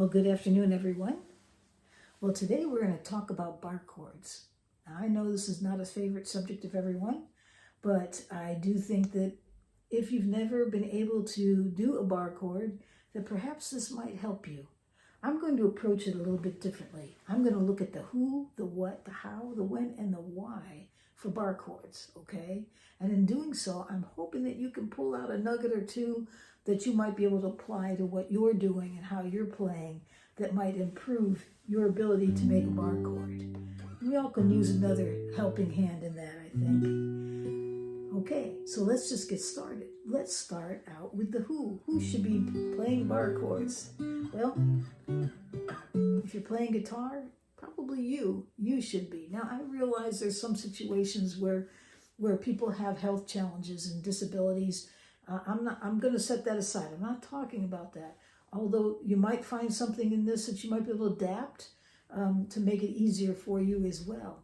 Well, good afternoon, everyone. Well, today we're going to talk about bar chords. Now, I know this is not a favorite subject of everyone, but I do think that if you've never been able to do a bar chord, that perhaps this might help you. I'm going to approach it a little bit differently. I'm going to look at the who, the what, the how, the when, and the why for bar chords, okay? And in doing so, I'm hoping that you can pull out a nugget or two that you might be able to apply to what you're doing and how you're playing that might improve your ability to make a bar chord. We all can use another helping hand in that, I think. Okay, so let's just get started. Let's start out with the who. Who should be playing bar chords? Well, if you're playing guitar, probably you. You should be. Now, I realize there's some situations where people have health challenges and disabilities. I'm going to set that aside. I'm not talking about that. Although you might find something in this that you might be able to adapt to make it easier for you as well.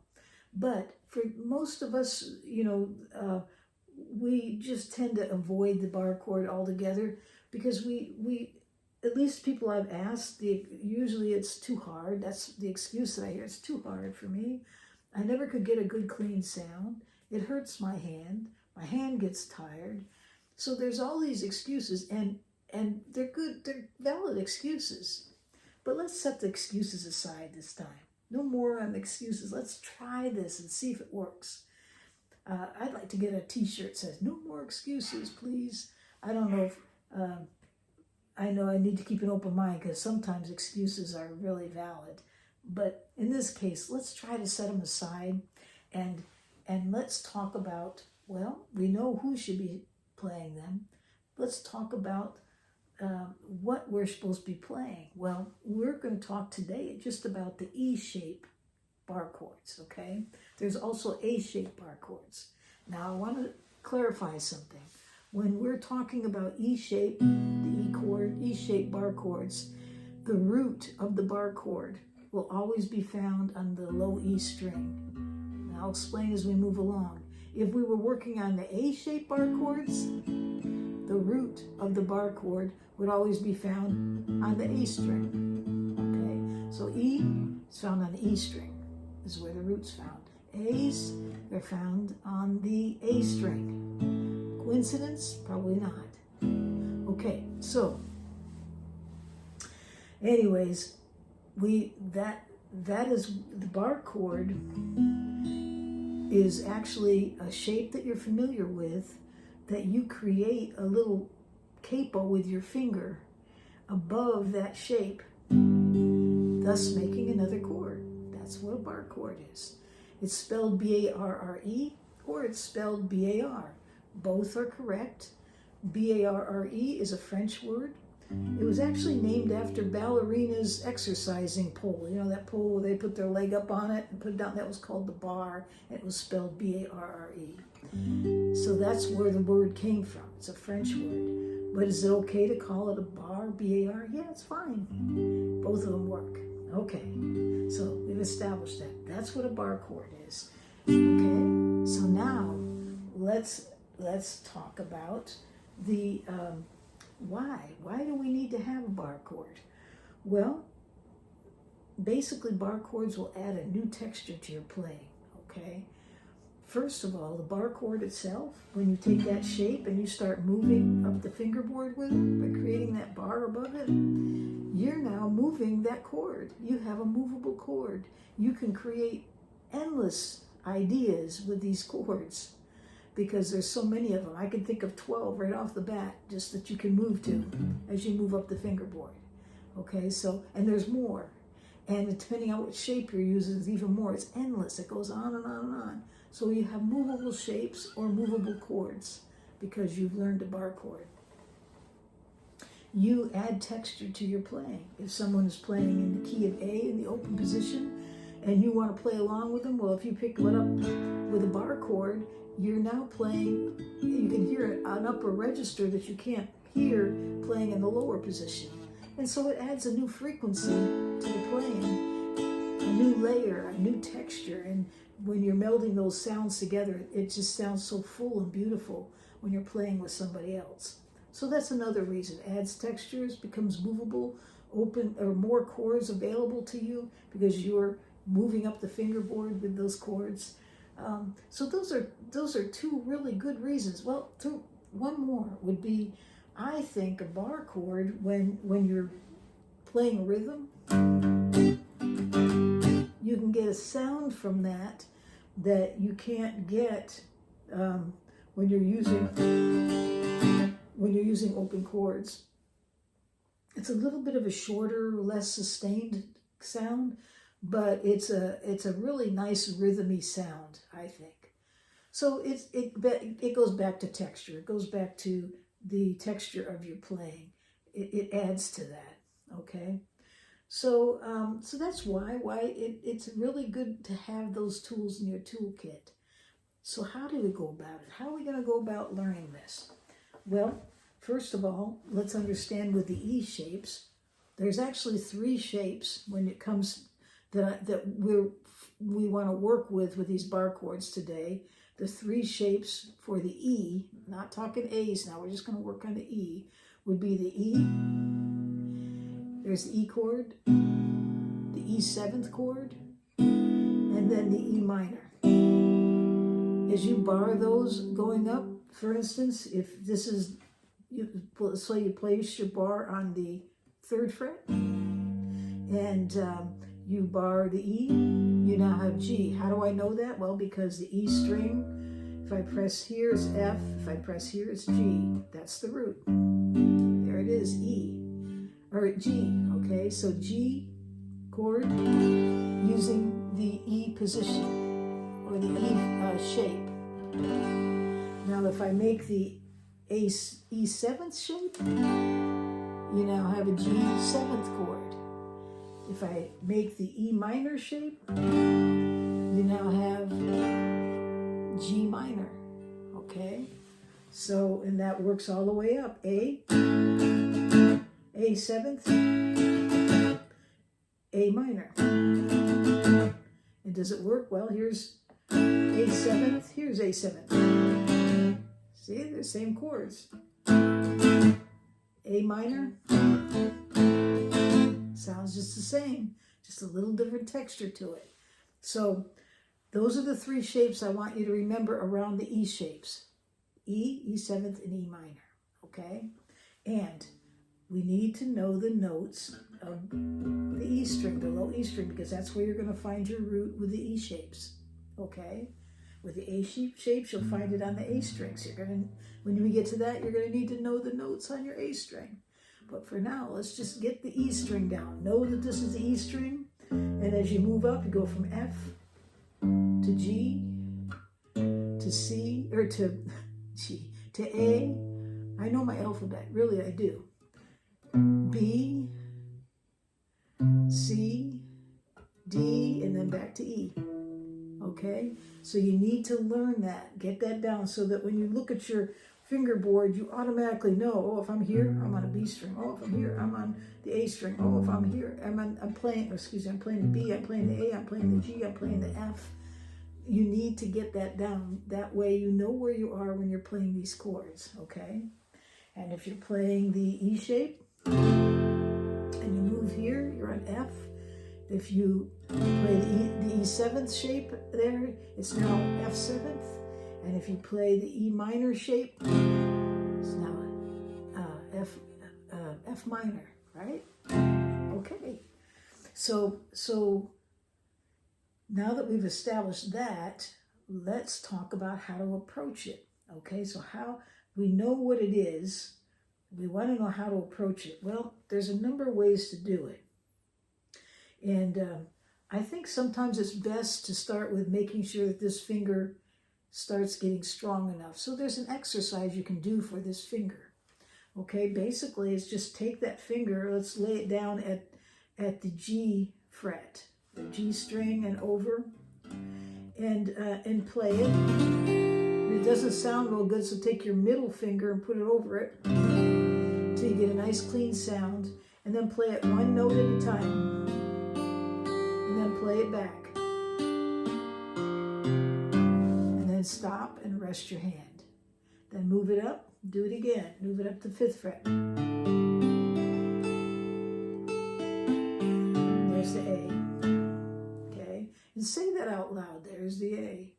But for most of us, we just tend to avoid the bar chord altogether because we at least people I've asked, usually it's too hard. That's the excuse that I hear. It's too hard for me. I never could get a good clean sound. It hurts my hand. My hand gets tired. So there's all these excuses, and they're good, they're valid excuses. But let's set the excuses aside this time. No more on excuses. Let's try this and see if it works. I'd like to get a t-shirt that says, "No more excuses, please." I don't know if, I know I need to keep an open mind because sometimes excuses are really valid. But in this case, let's try to set them aside and let's talk about, well, we know who should be playing them. Let's talk about what we're supposed to be playing. Well, we're going to talk today just about the E-shape bar chords, okay? There's also A-shape bar chords. Now, I want to clarify something. When we're talking about E-shape, the E chord, E-shape bar chords, the root of the bar chord will always be found on the low E string. And I'll explain as we move along. If we were working on the A-shape bar chords, the root of the bar chord would always be found on the A string. Okay, so E is found on the E string. This is where the root's found. A's, they're found on the A string. Coincidence? Probably not. Okay, so anyways, that is the bar chord is actually a shape that you're familiar with, that you create a little capo with your finger above that shape, thus making another chord. That's what a bar chord is. It's spelled B-A-R-R-E or it's spelled B-A-R. Both are correct. B-A-R-R-E is a French word. It was actually named after ballerinas' exercising pole. You know, that pole where they put their leg up on it and put it down? That was called the bar. It was spelled B-A-R-R-E. So that's where the word came from. It's a French word. But is it okay to call it a bar, B-A-R? Yeah, it's fine. Both of them work. Okay, so we've established that. That's what a bar chord is. Okay, so now let's talk about the why. Why do we need to have a bar chord? Well, basically bar chords will add a new texture to your playing, okay? First of all, the bar chord itself, when you take that shape and you start moving up the fingerboard with it, by creating that bar above it, you're now moving that chord. You have a movable chord. You can create endless ideas with these chords because there's so many of them. I can think of 12 right off the bat just that you can move to as you move up the fingerboard. Okay, so, and there's more. And depending on what shape you're using, there's even more. It's endless. It goes on and on and on. So you have movable shapes or movable chords because you've learned a bar chord. You add texture to your playing. If someone is playing in the key of A in the open position and you want to play along with them, well, if you pick one up with a bar chord, you're now playing, you can hear an upper register that you can't hear playing in the lower position. And so it adds a new frequency to the playing, a new layer, a new texture. And when you're melding those sounds together, it just sounds so full and beautiful when you're playing with somebody else. So that's another reason. Adds textures, becomes movable, open or more chords available to you because you're moving up the fingerboard with those chords. So those are two really good reasons. Well, one more would be, I think, a bar chord when you're playing rhythm, you can get a sound from that you can't get when you're using open chords. It's a little bit of a shorter, less sustained sound, but it's a really nice rhythmy sound, I think. So it goes back to texture. It goes back to the texture of your playing. It adds to that. Okay. So that's why it's really good to have those tools in your toolkit. So how do we go about it? How are we going to go about learning this? Well, first of all, let's understand with the E shapes. There's actually 3 shapes when it comes that we want to work with these bar chords today. The 3 shapes for the E, not talking A's now, we're just going to work on the E, would be the E. There's the E chord, the E7th chord, and then the E minor. As you bar those going up, for instance, if this is, so you place your bar on the 3rd fret, and you bar the E, you now have G. How do I know that? Well, because the E string, if I press here, it's F. If I press here, it's G. That's the root. There it is, E. Or G, okay? So G chord using the E position, or the E shape. Now, if I make the E7th shape, you now have a G7th chord. If I make the E minor shape, you now have G minor, okay? So, and that works all the way up. A7th, A minor. And does it work? Well, here's A7th, here's A7th. See, they're the same chords. A minor, sounds just the same, just a little different texture to it. So those are the 3 shapes I want you to remember around the E shapes. E, E7th, and E minor, okay? And we need to know the notes of the E string, the low E string, because that's where you're going to find your root with the E shapes, okay? With the A shapes, you'll find it on the A strings. When we get to that, you're going to need to know the notes on your A string. But for now, let's just get the E string down. Know that this is the E string, and as you move up, you go from F to G to C, or to G to A. I know my alphabet, really I do. B, C, D, and then back to E. Okay? So you need to learn that. Get that down so that when you look at your fingerboard, you automatically know, oh, if I'm here, I'm on a B string. Oh, if I'm here, I'm on the A string. Oh, if I'm here, I'm playing the B, I'm playing the A, I'm playing the G, I'm playing the F. You need to get that down. That way you know where you are when you're playing these chords, okay? And if you're playing the E shape, and you move here, you're on F. If you play the E7th shape there, it's now F7th. And if you play the E minor shape, it's now F minor, right? Okay. So now that we've established that, let's talk about how to approach it. Okay, so how we know what it is, we want to know how to approach it. Well, there's a number of ways to do it. And I think sometimes it's best to start with making sure that this finger starts getting strong enough. So there's an exercise you can do for this finger. Okay, basically it's just take that finger, let's lay it down at the G fret, the G string and over, and play it. It doesn't sound real good, so take your middle finger and put it over it until you get a nice clean sound, and then play it one note at a time, and then play it back. And then stop and rest your hand. Then move it up, do it again. Move it up to 5th fret. And say that out loud. There's the A.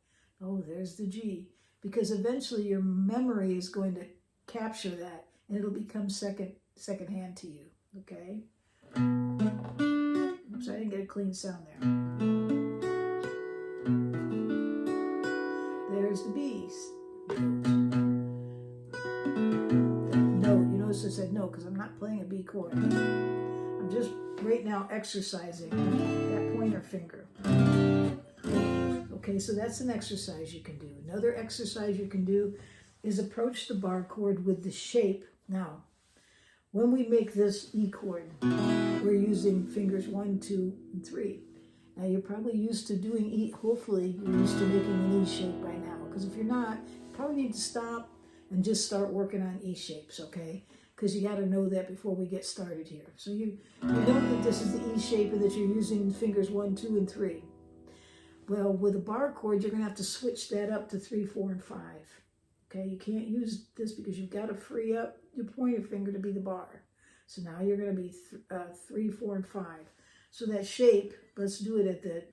Oh, there's the G. Because eventually your memory is going to capture that, and it'll become second hand to you. Okay? Oops, I didn't get a clean sound there. There's the B's. No, you notice I said no because I'm not playing a B chord. I'm just right now exercising that pointer finger. Okay, so that's an exercise you can do. Another exercise you can do is approach the bar chord with the shape. Now, when we make this E chord, we're using fingers 1, 2, and 3. Now, you're probably used to doing E. Hopefully, you're used to making an E shape by now. Because if you're not, you probably need to stop and just start working on E shapes, okay? Because you got to know that before we get started here. So you know that this is the E shape and that you're using fingers 1, 2, and 3. Well, with a bar chord, you're going to have to switch that up to 3, 4, and 5. Okay, you can't use this because you've got to free up your pointer finger to be the bar. So now you're going to be 3, 4, and 5. So that shape, let's do it at the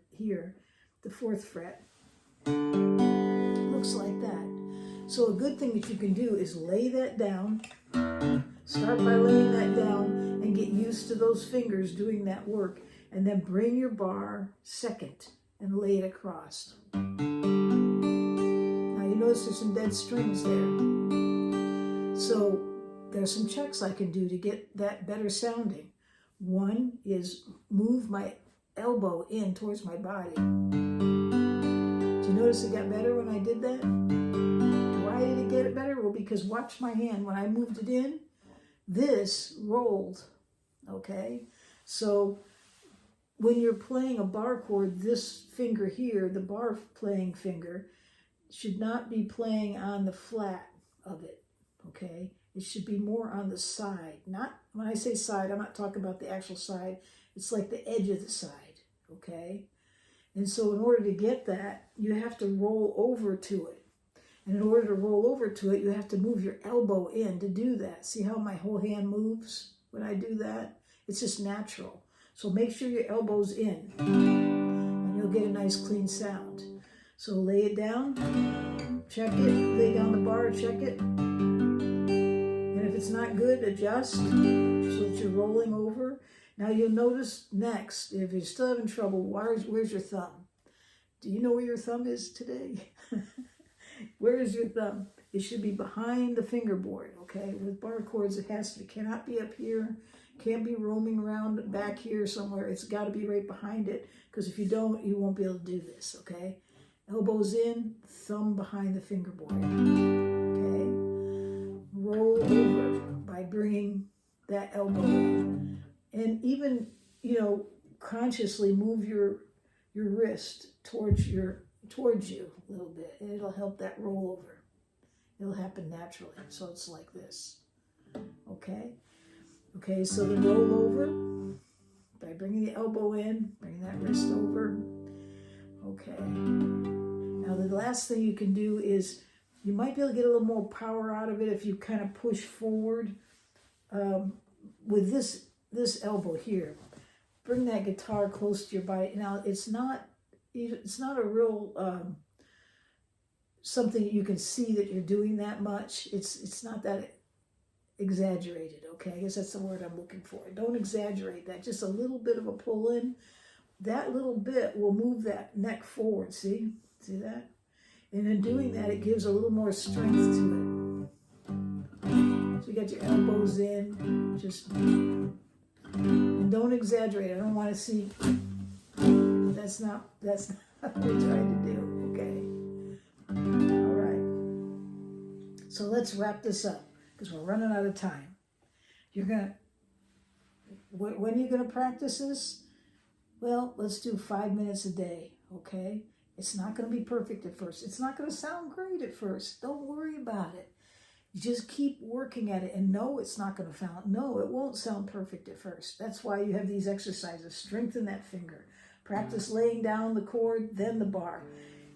4th fret. Looks like that. So a good thing that you can do is lay that down. Start by laying that down and get used to those fingers doing that work. And then bring your bar second and lay it across. Now you notice there's some dead strings there. So there's some checks I can do to get that better sounding. One is move my elbow in towards my body. Did you notice it got better when I did that? Why did it get it better? Well, because watch my hand. When I moved it in, this rolled, okay? So when you're playing a bar chord, this finger here, the bar playing finger, should not be playing on the flat of it, okay? It should be more on the side. Not, when I say side, I'm not talking about the actual side. It's like the edge of the side, okay? And so in order to get that, you have to roll over to it. And in order to roll over to it, you have to move your elbow in to do that. See how my whole hand moves when I do that? It's just natural. So make sure your elbow's in, and you'll get a nice clean sound. So lay it down, check it, lay down the bar, check it. And if it's not good, adjust so that you're rolling over. Now you'll notice next, if you're still having trouble, where's your thumb? Do you know where your thumb is today? Where is your thumb? It should be behind the fingerboard, okay? With bar chords, it cannot be up here, can't be roaming around back here somewhere. It's got to be right behind it, because if you don't, you won't be able to do this, okay? Elbows in, thumb behind the fingerboard, okay? Roll over by bringing that elbow in. And even, consciously move your wrist towards you a little bit, and it'll help that roll over. It'll happen naturally. So it's like this. Okay? Okay, so the roll over by bringing the elbow in, bring that wrist over. Okay. Now the last thing you can do is you might be able to get a little more power out of it if you kind of push forward with this elbow here. Bring that guitar close to your body. Now it's not a real something you can see that you're doing that much. It's not that exaggerated, okay? I guess that's the word I'm looking for. Don't exaggerate that. Just a little bit of a pull in. That little bit will move that neck forward, see? See that? And in doing that, it gives a little more strength to it. So you got your elbows in, and don't exaggerate. I don't want to see, that's not what we're trying to do, okay? All right. So let's wrap this up, because we're running out of time. When are you going to practice this? Well, let's do 5 minutes a day, okay? It's not going to be perfect at first. It's not going to sound great at first. Don't worry about it. You just keep working at it, and no, it's not going to sound, no, it won't sound perfect at first. That's why you have these exercises. Strengthen that finger. Practice laying down the chord, then the bar.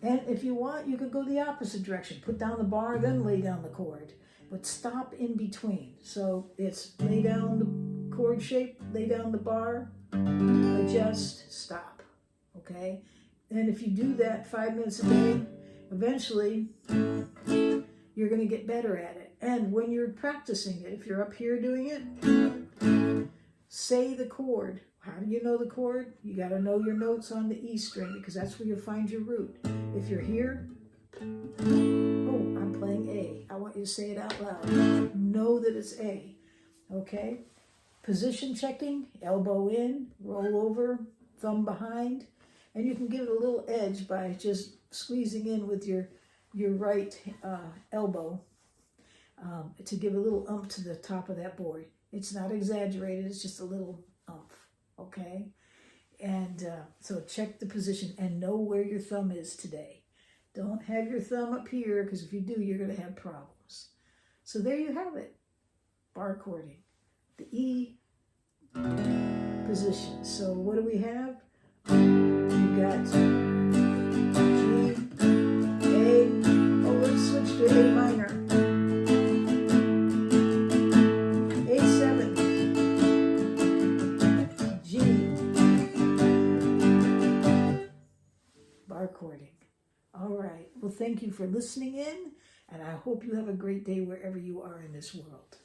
And if you want, you could go the opposite direction. Put down the bar, then lay down the chord. But stop in between. So it's lay down the chord shape, lay down the bar, adjust, stop. Okay? And if you do that 5 minutes a day, eventually you're going to get better at it. And when you're practicing it, if you're up here doing it, say the chord. How do you know the chord? You got to know your notes on the E string, because that's where you'll find your root. If you're here, oh, I'm playing A. I want you to say it out loud. Know that it's A. Okay? Position checking, elbow in, roll over, thumb behind. And you can give it a little edge by just squeezing in with your right elbow to give a little umph to the top of that board. It's not exaggerated, it's just a little umph, okay? And so check the position and know where your thumb is today. Don't have your thumb up here, because if you do, you're going to have problems. So there you have it, bar chording, the E position. So what do we have? We got G, A. Oh, let's switch to A minor. A7, G, bar chording. All right. Well, thank you for listening in, and I hope you have a great day wherever you are in this world.